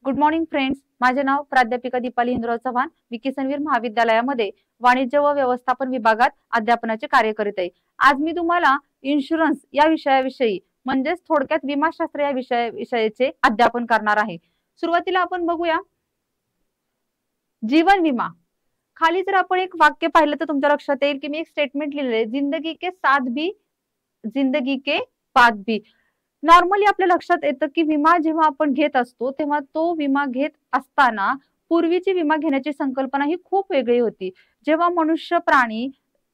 Good morning friends. माझे नाव प्राध्यापिका दीपाली इंद्रराव चव्हाण. विकीसनवीर महाविद्यालयामध्ये वाणिज्य व व्यवस्थापन विभागात अध्यापनाचे कार्य करीत आहे. आज मी तुम्हाला इन्शुरन्स या विषयाविषयी म्हणजेच थोडक्यात विमाशास्त्र या विषयाचे अध्यापन करणार आहे. सुरुवातीला आपण बघूया जीवन विमा. खाली जर आपण एक वाक्य पाहिलं तर तुमच्या लक्षात येईल की मी एक स्टेटमेंट लिहिलेले आहे, जिंदगी के साथ भी जिंदगी के बाद भी. नॉर्मली आपल्या लक्षात येतं की विमा जेव्हा आपण घेत असतो तेव्हा तो विमा घेत असताना पूर्वीची विमा घेण्याची संकल्पना ही खूप वेगळी होती. जेव्हा मनुष्य प्राणी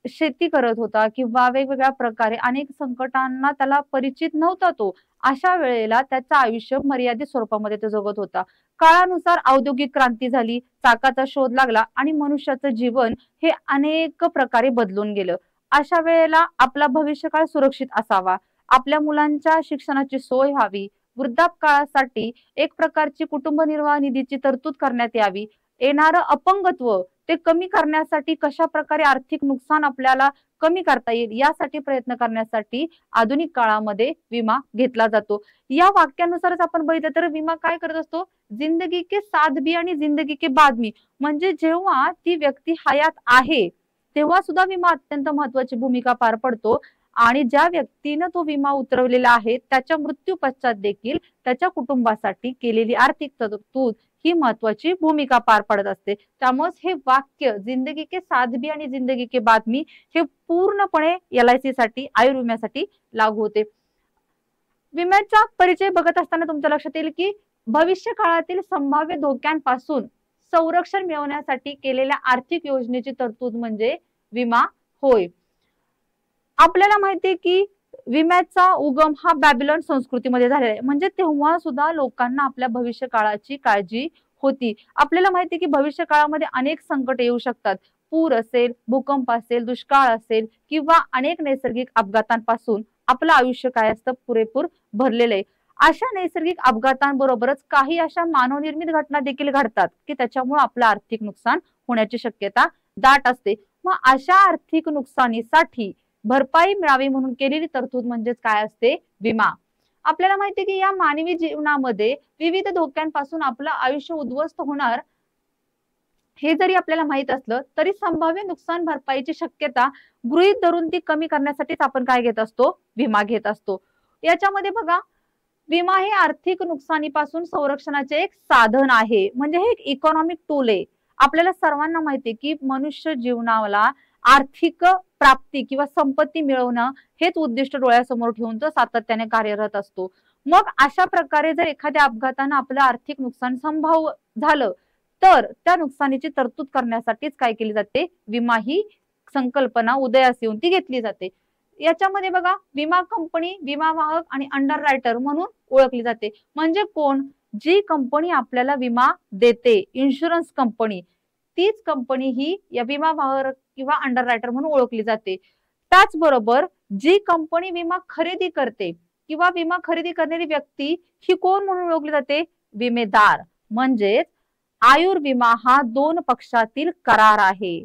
शेती करत होता किंवा वेगवेगळ्या प्रकारे अनेक संकटांना त्याला परिचित नव्हता, तो अशा वेळेला त्याचं आयुष्य मर्यादित स्वरूपामध्ये तो जगत होता. काळानुसार औद्योगिक क्रांती झाली, चाकाचा शोध लागला आणि मनुष्याचं जीवन हे अनेक प्रकारे बदलून गेलं. अशा वेळेला आपला भविष्यकाळ सुरक्षित असावा, आपल्या मुलांच्या शिक्षणाची सोय व्हावी, वृद्धापकाळासाठी एक प्रकारची कुटुंब निर्वाह निधीची तरतूद करण्यात यावी, येणारं अपंगत्व ते कमी करण्यासाठी कशा प्रकारे आर्थिक नुकसान आपल्याला कमी करता येईल यासाठी प्रयत्न करण्यासाठी आधुनिक काळामध्ये विमा घेतला जातो. या वाक्यानुसारच आपण बघितलं तर विमा काय करत असतो, जिंदगी के साथ भी आणि जिंदगी के बाद भी. म्हणजे जेव्हा ती व्यक्ती हयात आहे तेव्हा सुद्धा विमा अत्यंत महत्वाची भूमिका पार पडतो आणि ज्या व्यक्तीनं तो विमा उतरवलेला आहे त्याच्या मृत्यू पश्चात देखील त्याच्या कुटुंबासाठी केलेली आर्थिक तरतूद ही महत्वाची भूमिका पार पडत असते. त्यामुळे हे वाक्य जिंदगी के साथ भी आणि जिंदगी के बाद मी हे पूर्णपणे LIC साठी आयुर्विम्यासाठी लागू होते. विम्याचा परिचय बघत असताना तुमच्या लक्षात येईल की भविष्य काळातील संभाव्य धोक्यांपासून संरक्षण मिळवण्यासाठी केलेल्या आर्थिक योजनेची तरतूद म्हणजे विमा होय. आपल्याला माहितीये की विम्याचा उगम हा बॅबिलॉन संस्कृतीमध्ये झालेला आहे. म्हणजे तेव्हा सुद्धा लोकांना आपल्या भविष्य काळाची काळजी होती. आपल्याला माहितीये की भविष्य काळामध्ये अनेक संकट येऊ शकतात. पूर असेल, भूकंप असेल, दुष्काळ असेल किंवा अनेक नैसर्गिक अपघातांपासून आपलं आयुष्य काय असतं पुरेपूर भरलेलं आहे. अशा नैसर्गिक अपघातांबरोबरच काही अशा मानवनिर्मित घटना देखील घडतात की त्याच्यामुळे आपलं आर्थिक नुकसान होण्याची शक्यता दाट असते. मग अशा आर्थिक नुकसानीसाठी भरपाई मिळावी म्हणून केलेली तरतूद म्हणजेच काय असते, विमा. आपल्याला माहितीये की या मानवी जीवनामध्ये विविध धोक्यांपासून आपलं आयुष्य उद्ध्वस्त होणार हे जरी आपल्याला माहित असलं तरी संभाव्य नुकसान भरपाईची शक्यता गृहीत धरून ती कमी करण्यासाठीच आपण काय घेत असतो, विमा घेत असतो. याच्यामध्ये बघा, विमा हे आर्थिक नुकसानीपासून संरक्षणाचे एक साधन आहे. म्हणजे हे एक इकॉनॉमिक टूल आहे. आपल्याला सर्वांना माहितीये की मनुष्य जीवनाला आर्थिक प्राप्ती किंवा संपत्ती मिळवणं हेच उद्दिष्ट डोळ्यासमोर ठेवून तो सातत्याने कार्यरत असतो. मग अशा प्रकारे जर एखाद्या अपघातानं आपलं आर्थिक नुकसान संभाव्य झालं तर त्या नुकसानीची तरतूद करण्यासाठीच काय केली जाते, विमा ही संकल्पना उदयास येऊन ती घेतली जाते. याच्यामध्ये बघा, विमा कंपनी विमा वाहक आणि अंडररायटर म्हणून ओळखली जाते. म्हणजे कोण, जी कंपनी आपल्याला विमा देते, इन्शुरन्स कंपनी, तीच कंपनी ही या विमा वाहक किंवा अंडररायटर म्हणून ओळखली जाते. त्याचबरोबर जी कंपनी विमा खरेदी करते किंवा विमा खरेदी करणारी व्यक्ती ही कोण म्हणून ओळखली जाते, विमेदार. म्हणजेच आयुर्विमा हा दोन पक्षातील करार आहे.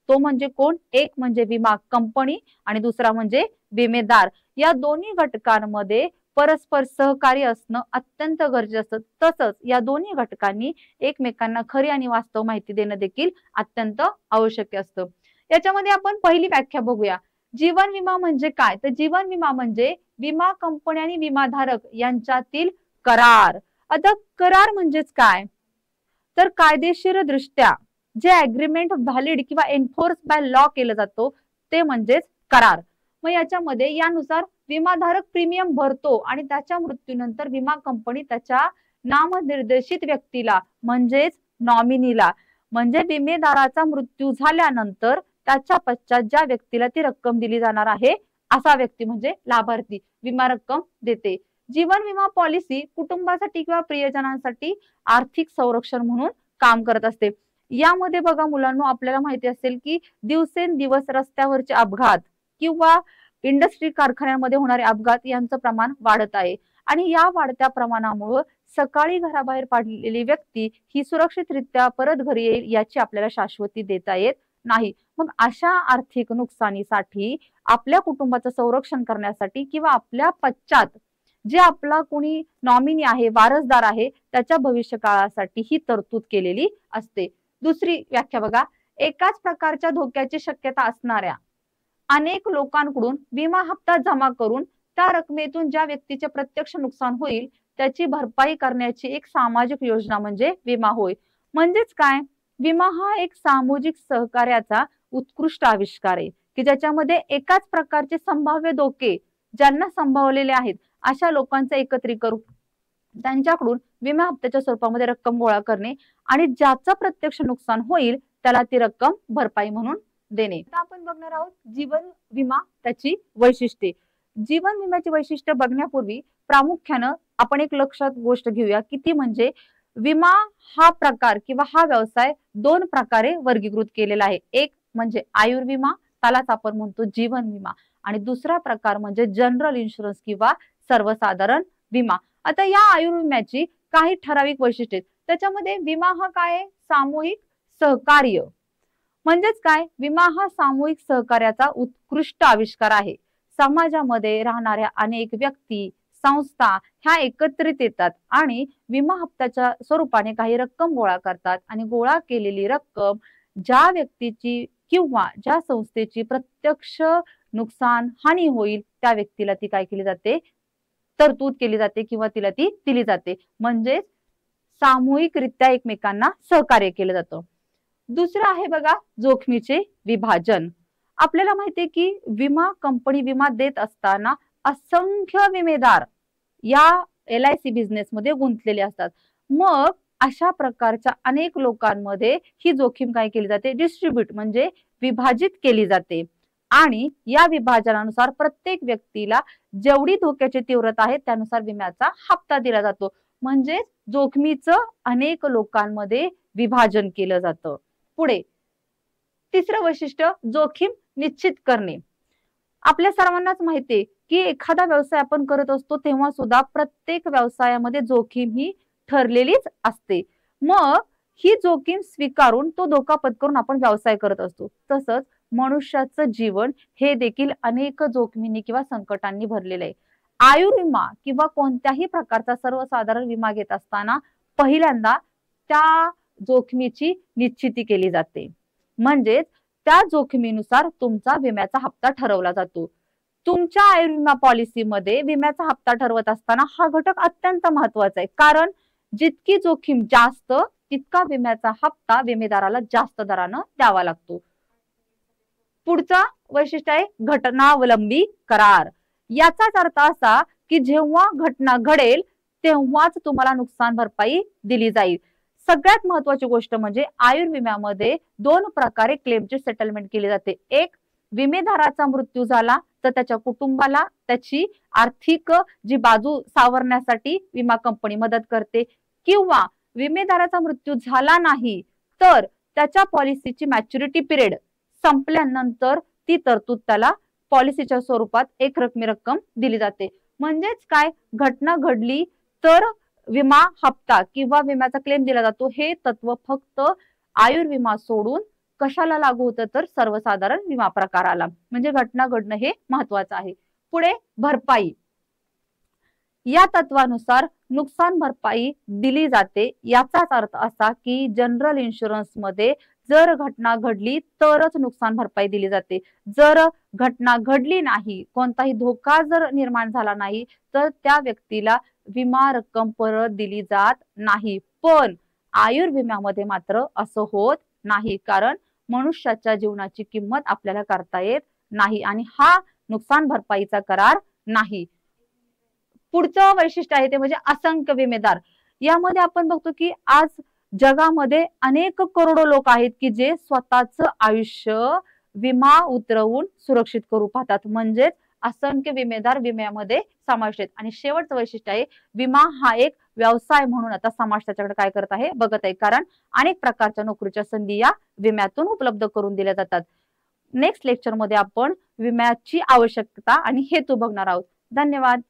तो म्हणजे कोण, एक म्हणजे विमा कंपनी आणि दुसरा म्हणजे विमेदार. या दोन्ही घटकांमध्ये परस्पर सहकार्य असणं अत्यंत गरजेचं असतं. तसंच या दोन्ही घटकांनी एकमेकांना खरी आणि वास्तव माहिती देणं देखील अत्यंत आवश्यक असतं. याच्यामध्ये आपण पहिली व्याख्या बघूया. जीवन विमा म्हणजे काय, तर जीवन विमा म्हणजे विमा कंपनी आणि विमाधारक यांच्यातील करार. आता करार म्हणजेच काय, तर कायदेशीर दृष्ट्या जे अग्रीमेंट व्हॅलिड किंवा एन्फोर्स बाय लॉ केलं जातो ते म्हणजेच करार. मग याच्यामध्ये यानुसार विमाधारक प्रीमियम भरतो आणि त्याच्या मृत्यूनंतर विमा कंपनी त्याच्या नामनिर्देशित व्यक्तीला म्हणजेच नॉमिनीला, म्हणजे विमेदाराचा मृत्यू झाल्यानंतर त्याच्या पश्चात ज्या व्यक्तीला ती रक्कम दिली जाणार आहे असा व्यक्ती म्हणजे लाभार्थी विमा रक्कम देते. जीवन विमा पॉलिसी कुटुंबासाठी किंवा प्रियजनांसाठी आर्थिक संरक्षण म्हणून काम करत असते. यामध्ये बघा मुलांनो, आपल्याला माहिती असेल की दिवसेंदिवस रस्त्यावरचे अपघात किंवा इंडस्ट्री कारखान्यांमध्ये होणारे अपघात यांचं प्रमाण वाढत आहे आणि या वाढत्या प्रमाणामुळे सकाळी घराबाहेर पडलेली व्यक्ती ही सुरक्षितरित्या परत घरी येईल याची आपल्याला शाश्वती देता येत नाही. मग अशा आर्थिक नुकसानीसाठी आपल्या कुटुंबाचं संरक्षण करण्यासाठी किंवा आपल्या पश्चात जे आपला कोणी नॉमिनी आहे, वारसदार आहे, त्याच्या भविष्य काळासाठी ही तरतूद केलेली असते. दुसरी व्याख्या बघा, एकाच प्रकारच्या धोक्याची शक्यता असणाऱ्या अनेक लोकांकडून विमा हप्ता जमा करून त्या रकमेतून ज्या व्यक्तीचे प्रत्यक्ष नुकसान होईल त्याची भरपाई करण्याची एक सामाजिक योजना म्हणजे विमा होय. म्हणजेच काय, विमा हा एक सामाजिक सहकार्याचा उत्कृष्ट आविष्कार आहे की ज्याच्यामध्ये एकाच प्रकारचे संभाव्य धोके ज्यांना संभवलेले आहेत अशा लोकांचं एकत्रित करून त्यांच्याकडून विमा हप्त्याच्या स्वरूपामध्ये रक्कम गोळा करणे आणि ज्याचं प्रत्यक्ष नुकसान होईल त्याला ती रक्कम भरपाई म्हणून देणे. आता आपण बघणार आहोत जीवन विमा त्याची वैशिष्ट्ये. जीवन विम्याची वैशिष्ट्य बघण्यापूर्वी प्रामुख्यानं आपण एक लक्षात गोष्ट घेऊया की ती म्हणजे विमा हा प्रकार किंवा हा व्यवसाय दोन प्रकारे वर्गीकृत केलेला आहे. एक म्हणजे आयुर्विमा, त्यालाच आपण म्हणतो जीवन विमा, आणि दुसरा प्रकार म्हणजे जनरल इन्शुरन्स किंवा सर्वसाधारण विमा. आता या आयुर्विम्याची काही ठराविक वैशिष्ट्ये आहेत. त्याच्यामध्ये विमा हा काय आहे, सामूहिक सहकार्य. म्हणजेच काय, विमा हा सामूहिक सहकार्याचा उत्कृष्ट आविष्कार आहे. समाजामध्ये राहणाऱ्या अनेक व्यक्ती, संस्था ह्या एकत्रित येतात आणि विमा हप्त्याच्या स्वरूपाने काही रक्कम गोळा करतात आणि गोळा केलेली रक्कम ज्या व्यक्तीची किंवा ज्या संस्थेची प्रत्यक्ष नुकसान हानी होईल त्या व्यक्तीला ती काय केली जाते, तरतूद केली जाते किंवा तिला ती दिली जाते. म्हणजे सामूहिकरित्या एकमेकांना सहकार्य केलं जातं. दुसरं आहे बघा जोखमीचे विभाजन. आपल्याला माहितीये की विमा कंपनी विमा देत असताना असंख्य विमेदार या LIC बिझनेस मध्ये गुंतलेले असतात. मग अशा प्रकारच्या अनेक लोकांमध्ये ही जोखीम काय केली जाते, डिस्ट्रीब्यूट म्हणजे विभाजित केली जाते आणि या विभाजनानुसार प्रत्येक व्यक्तीला जेवढी धोक्याची तीव्रता आहे त्यानुसार विम्याचा हप्ता दिला जातो. म्हणजे जोखमीचं अनेक लोकांमध्ये विभाजन केलं जातं. पुढे तिसरं वैशिष्ट्य जोखीम निश्चित करणे. आपल्या सर्वांनाच माहितीये की एखादा व्यवसाय आपण करत असतो तेव्हा सुद्धा प्रत्येक व्यवसायामध्ये जोखीम ही ठरलेलीच असते. मग ही जोखीम स्वीकारून तो धोका पत्करून आपण व्यवसाय करत असतो. तसंच मनुष्याचं जीवन हे देखील अनेक जोखमींनी किंवा संकटांनी भरलेलं आहे. आयुर्विमा किंवा कोणत्याही प्रकारचा सर्वसाधारण विमा घेत असताना पहिल्यांदा त्या जोखमीची निश्चिती केली जाते. म्हणजेच त्या जोखमीनुसार तुमचा विम्याचा हप्ता ठरवला जातो. तुमच्या आयुर्विमा पॉलिसीमध्ये विम्याचा हप्ता ठरवत असताना हा घटक अत्यंत महत्वाचा आहे, कारण जितकी जोखीम जास्त तितका विम्याचा हप्ता विमेदाराला जास्त दरानं द्यावा लागतो. पुढचा वैशिष्ट्य आहे घटनावलंबी करार. याचाच अर्थ असा की जेव्हा घटना घडेल तेव्हाच तुम्हाला नुकसान भरपाई दिली जाईल. सगळ्यात महत्वाची गोष्ट म्हणजे आयुर्विम्यामध्ये दोन प्रकारे क्लेमची सेटलमेंट केली जाते. एक, विमेधाराचा मृत्यू झाला तर त्याच्या कुटुंबाला त्याची आर्थिक जी बाजू सावरण्यासाठी विमा कंपनी मदत करते, किंवा विमेदाराचा मृत्यू झाला नाही तर त्याच्या पॉलिसीची मॅच्युरिटी पिरियड संपल्यानंतर ती तरतूद त्याला पॉलिसीच्या स्वरूपात एक रकमी रक्कम दिली जाते. म्हणजेच काय, घटना घडली तर विमा हप्ता किंवा विम्याचा क्लेम दिला जातो. हे तत्व फक्त आयुर्विमा सोडून कशाला लागू होतं तर सर्वसाधारण विमा प्रकाराला. म्हणजे घटना घडणं हे महत्वाचं आहे. पुढे भरपाई. या तत्वानुसार नुकसान भरपाई दिली जाते. याचाच अर्थ असा की जनरल इन्शुरन्स मध्ये जर घटना घडली तरच नुकसान भरपाई दिली जाते. जर घटना घडली नाही, कोणताही धोका जर निर्माण झाला नाही तर त्या व्यक्तीला विमा रक्कम परत दिली जात नाही. पण आयुर्विम्यामध्ये मात्र असं होत नाही, कारण मनुष्याच्या जीवनाची किंमत आपल्याला करता येत नाही आणि हा नुकसान भरपाईचा करार नाही. पुढचं वैशिष्ट्य आहे ते म्हणजे असंख्य विमेदार. यामध्ये आपण बघतो की आज जगामध्ये अनेक करोडो लोक आहेत की जे स्वतःचं आयुष्य विमा उतरवून सुरक्षित करू पाहतात. म्हणजेच असंख्य विमेदार विम्यामध्ये समाविष्ट आहेत. आणि शेवटचं वैशिष्ट्य आहे विमा हा एक व्यवसाय म्हणून आता समाज त्याच्याकडे काय करत आहे, बघत आहे, कारण अनेक प्रकारच्या नोकरीच्या संधी या विम्यातून उपलब्ध करून दिल्या जातात. नेक्स्ट लेक्चर मध्ये आपण विम्याची आवश्यकता आणि हेतू बघणार आहोत. धन्यवाद.